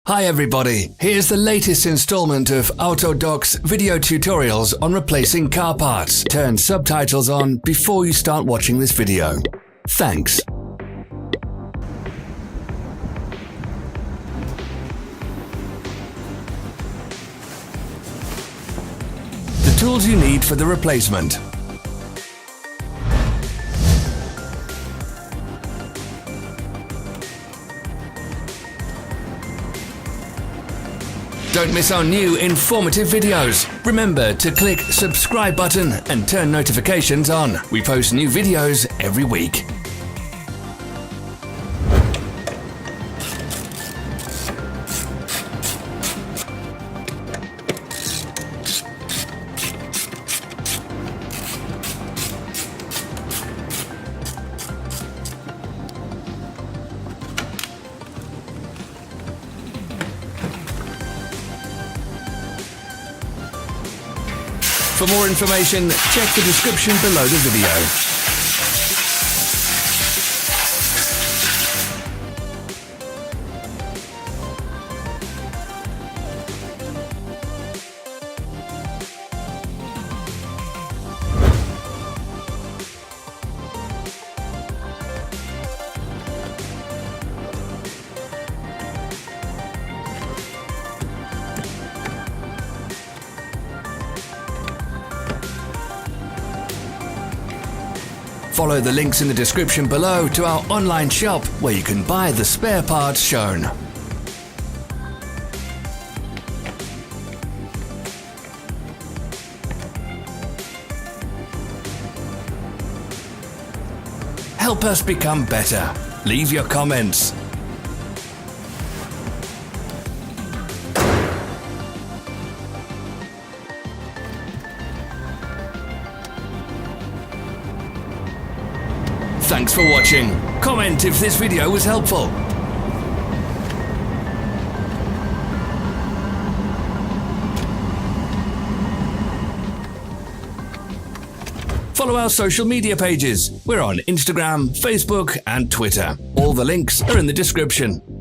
Hi everybody, here's the latest installment of Autodoc's video tutorials on replacing car parts. Turn subtitles on before you start watching this video. Thanks. The tools you need for the replacement. Don't miss our new informative videos. Remember to click subscribe button and turn notifications on. We post new videos every week. For more information, check the description below the video. Follow the links in the description below to our online shop where you can buy the spare parts shown. Help us become better. Leave your comments. Thanks for watching. Comment if this video was helpful. Follow our social media pages. We're on Instagram, Facebook, and Twitter. All the links are in the description.